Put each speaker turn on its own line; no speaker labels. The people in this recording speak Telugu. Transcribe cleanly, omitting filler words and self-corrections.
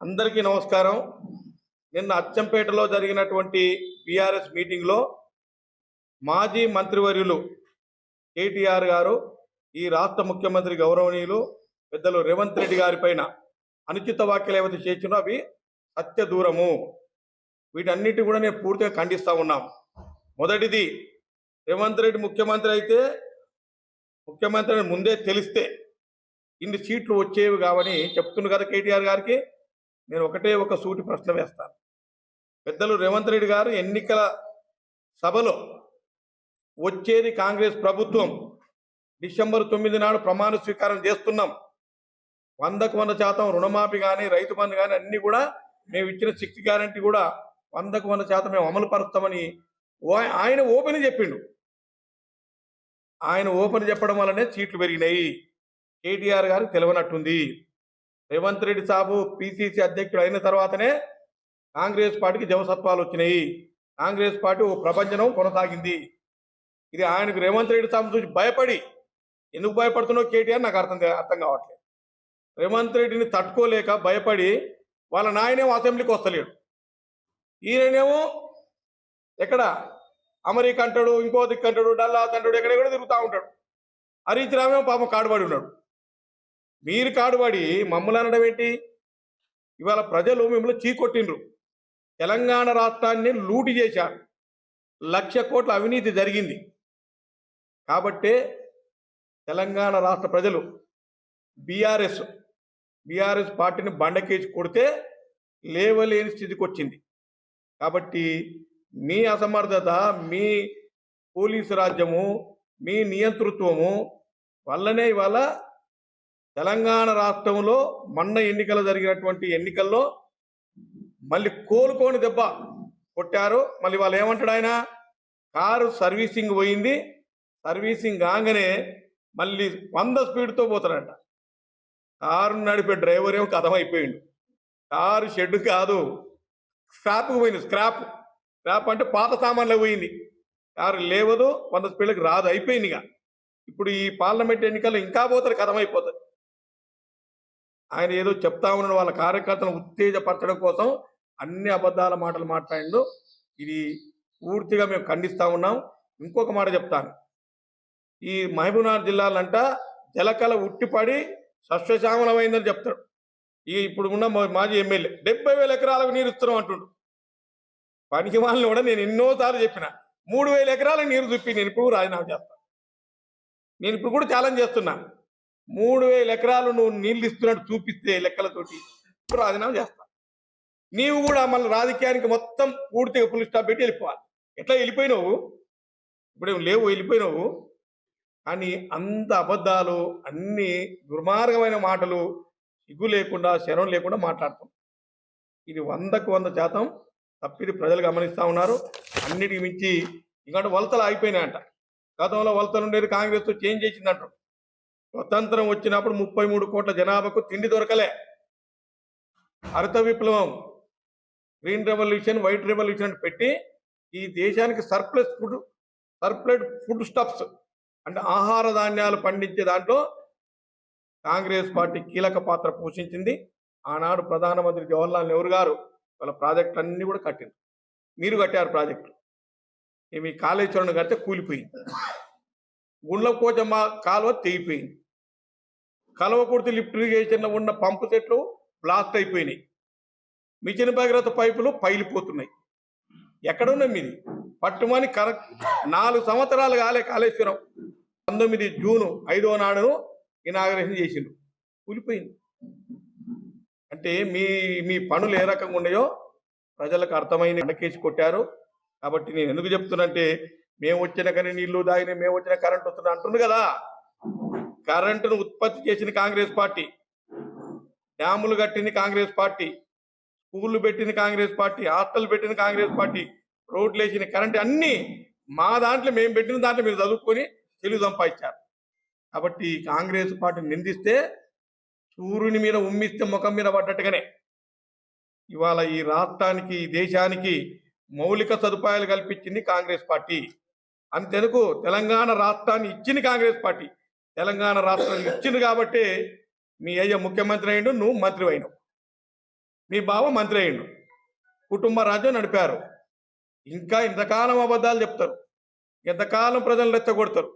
అందరికీ నమస్కారం. నిన్న అచ్చంపేటలో జరిగినటువంటి బీఆర్ఎస్ మీటింగ్లో మాజీ మంత్రివర్యులు కేటీఆర్ గారు ఈ రాష్ట్ర ముఖ్యమంత్రి గౌరవనీయులు పెద్దలు రేవంత్ రెడ్డి గారి పైన అనుచిత వ్యాఖ్యలు ఏవైతే చేసినో అవి సత్య దూరము. వీటన్నిటి కూడా నేను పూర్తిగా ఖండిస్తా ఉన్నాం. మొదటిది, రేవంత్ రెడ్డి ముఖ్యమంత్రి అయితే ముఖ్యమంత్రి ముందే తెలిస్తే ఇన్ని సీట్లు వచ్చేవి కావని చెప్తున్నారు కదా కేటీఆర్ గారికి. నేను ఒకటే ఒక సూటి ప్రశ్న వేస్తాను. పెద్దలు రేవంత్ రెడ్డి గారు ఎన్నికల సభలో వచ్చేది కాంగ్రెస్ ప్రభుత్వం, డిసెంబర్ 9 నాడు ప్రమాణ స్వీకారం చేస్తున్నాం, 100% రుణమాఫీ కానీ రైతు బంధు కానీ అన్ని కూడా మేము ఇచ్చిన 6 గ్యారంటీ కూడా 100% మేము అమలు పరుస్తామని ఆయన ఓపెన్ చెప్పిండు. ఆయన ఓపెన్ చెప్పడం వల్లనే సీట్లు పెరిగినాయి. కేటీఆర్ గారు తెలియనట్టుంది. రేవంత్ రెడ్డి సాబు పిసిసి అధ్యక్షుడు అయిన తర్వాతనే కాంగ్రెస్ పార్టీకి జవసత్వాలు వచ్చినాయి. కాంగ్రెస్ పార్టీ ఓ ప్రపంచం కొనసాగింది. ఇది ఆయనకు రేవంత్ రెడ్డి సాబు చూసి భయపడి, ఎందుకు భయపడుతున్నావు కేటీఆర్ నాకు అర్థం కావట్లేదు. రేవంత్ రెడ్డిని తట్టుకోలేక భయపడి వాళ్ళ నాయనేమో అసెంబ్లీకి వస్తలేడు, ఈయననేమో ఎక్కడ అమెరికా అంటాడు, ఇంకో దిక్కు అంటాడు, డల్లాస్ అంటాడు, ఎక్కడెక్కడ తిరుగుతూ ఉంటాడు. హరీష్ రామేమో పాపం కాడుబడి ఉన్నాడు. మీరు కాడుబడి మమ్మల్ని అనడం ఏంటి? ఇవాళ ప్రజలు మిమ్మల్ని చీకొట్టిండ్రు. తెలంగాణ రాష్ట్రాన్ని లూటి చేశారు, 1,00,000 కోట్ల అవినీతి జరిగింది. కాబట్టే తెలంగాణ రాష్ట్ర ప్రజలు బీఆర్ఎస్ పార్టీని బండకేసి కొడితే లేవలేని స్థితికి వచ్చింది. కాబట్టి మీ అసమర్థత, మీ పోలీసు రాజ్యము, మీ నియంతృత్వము వల్లనే ఇవాళ తెలంగాణ రాష్ట్రంలో మొన్న జరిగినటువంటి ఎన్నికల్లో మళ్ళీ కోలుకోని దెబ్బ కొట్టారు. మళ్ళీ వాళ్ళు ఏమంటాడు ఆయన, కారు సర్వీసింగ్ పోయింది, సర్వీసింగ్ కాగానే మళ్ళీ 100 స్పీడ్తో పోతాడంట. కారు నడిపే డ్రైవర్ ఏమో కథమైపోయిండు. కారు షెడ్ కాదు, స్క్రాప్కు పోయింది. స్క్రాప్ అంటే పాత సామాన్లకు పోయింది. కారు లేవదు, 100 స్పీడ్లకు రాదు, అయిపోయింది. ఇక ఇప్పుడు ఈ పార్లమెంట్ ఎన్నికల్లో ఇంకా పోతారు, కథమైపోతుంది. ఆయన ఏదో చెప్తా ఉన్నాడు, వాళ్ళ కార్యకర్తలను ఉత్తేజపరచడం కోసం అన్ని అబద్ధాల మాటలు మాట్లాడిండు. ఇది పూర్తిగా మేము ఖండిస్తూ ఉన్నాం. ఇంకొక మాట చెప్తాను, ఈ మహబూబ్నగర్ జిల్లాలంట జలకళ ఉట్టిపడి సస్యశ్యామలమైందని చెప్తాడు. ఇప్పుడు ఉన్న మాజీ ఎమ్మెల్యే 70,000 ఎకరాలకు నీరు ఇస్తున్నాం అంటుండు. పనికి వాళ్ళని కూడా నేను ఎన్నోసార్లు చెప్పిన, 3,000 ఎకరాలకు నీరు చూపి నేను ఇప్పుడు రాజీనామా చేస్తాను. నేను ఇప్పుడు కూడా ఛాలెంజ్ చేస్తున్నా, 3,000 ఎకరాలు నువ్వు నీళ్ళు ఇస్తున్నట్టు చూపిస్తే లెక్కలతోటి ఇప్పుడు రాజీనామా చేస్తా. నీవు కూడా మళ్ళీ రాజకీయానికి మొత్తం పూర్తిగా ఫుల్ స్టాప్ పెట్టి వెళ్ళిపోవాలి. ఎట్లా వెళ్ళిపోయినావు, ఇప్పుడేం లేవు, వెళ్ళిపోయినావు. కానీ అంత అబద్ధాలు, అన్ని దుర్మార్గమైన మాటలు, సిగ్గు లేకుండా శరం లేకుండా మాట్లాడతాం. ఇది 100% తప్పిది ప్రజలు గమనిస్తూ ఉన్నారు. అన్నిటికి మించి ఇంకంటే వలసలు ఆగిపోయినాయంట. గతంలో వలసలు ఉండేది కాంగ్రెస్తో చేంజ్ చేసిందంటారు. స్వతంత్రం వచ్చినప్పుడు 33 కోట్ల జనాభాకు తిండి దొరకలే. హరిత విప్లవం, గ్రీన్ రెవల్యూషన్, వైట్ రెవల్యూషన్ పెట్టి ఈ దేశానికి సర్ప్లస్ ఫుడ్ స్టఫ్స్ అంటే ఆహార ధాన్యాలు పండించే దాంట్లో కాంగ్రెస్ పార్టీ కీలక పాత్ర పోషించింది. ఆనాడు ప్రధానమంత్రి జవహర్లాల్ నెహ్రూ గారు వాళ్ళ ప్రాజెక్టులు అన్నీ కూడా కట్టింది. మీరు కట్టారు ప్రాజెక్టులు. మీ కాళేశ్వరం కడితే కూలిపోయింది, గుండ్లపోచమ్మ కాలువ తెగిపోయింది, కలవకుర్తి లిఫ్ట్ ఇరిగేషన్లో ఉన్న పంపు సెట్లు బ్లాస్ట్ అయిపోయినాయి, మిషన్ భగీరథ పైపులు పైలిపోతున్నాయి. ఎక్కడున్నాయి మీది? పట్టుమని 4 సంవత్సరాలు కాలే కాళేశ్వరం. 19 జూన్ 5వ నాడును ఇనాగరేషన్ చేసిండు, కూలిపోయింది. అంటే మీ పనులు ఏ రకంగా ఉన్నాయో ప్రజలకు అర్థమైన అండకేసి కొట్టారు. కాబట్టి నేను ఎందుకు చెప్తున్నంటే, మేము వచ్చిన కానీ నీళ్లు దాగిన, మేము వచ్చిన కరెంట్ వస్తున్నా అంటుంది కదా. కరెంటును ఉత్పత్తి చేసిన కాంగ్రెస్ పార్టీ, డ్యాములు కట్టింది కాంగ్రెస్ పార్టీ, స్కూళ్ళు పెట్టింది కాంగ్రెస్ పార్టీ, హాస్టల్ పెట్టింది కాంగ్రెస్ పార్టీ, రోడ్లు వేసిన కరెంట్ అన్నీ మా దాంట్లో, మేము పెట్టిన దాంట్లో మీరు చదువుకొని తెలుగు సంపాదించారు. కాబట్టి కాంగ్రెస్ పార్టీని నిందిస్తే సూర్యుని మీద ఉమ్మిస్తే ముఖం మీద పడ్డట్టుగానే ఇవాళ ఈ రాష్ట్రానికి, ఈ దేశానికి మౌలిక సదుపాయాలు కల్పించింది కాంగ్రెస్ పార్టీ. అంతెందుకు తెలంగాణ రాష్ట్రాన్ని ఇచ్చింది కాంగ్రెస్ పార్టీ. తెలంగాణ రాష్ట్రాన్ని ఇచ్చింది కాబట్టి మీ అయ్య ముఖ్యమంత్రి అయిండు, నువ్వు మంత్రి అయినావు. మీ బావ మంత్రి అయ్యిండు, కుటుంబ రాజ్యం నడిపారు. ఇంకా ఇంతకాలం అబద్ధాలు చెప్తారు, ఎంతకాలం ప్రజలు రెచ్చగొడతారు.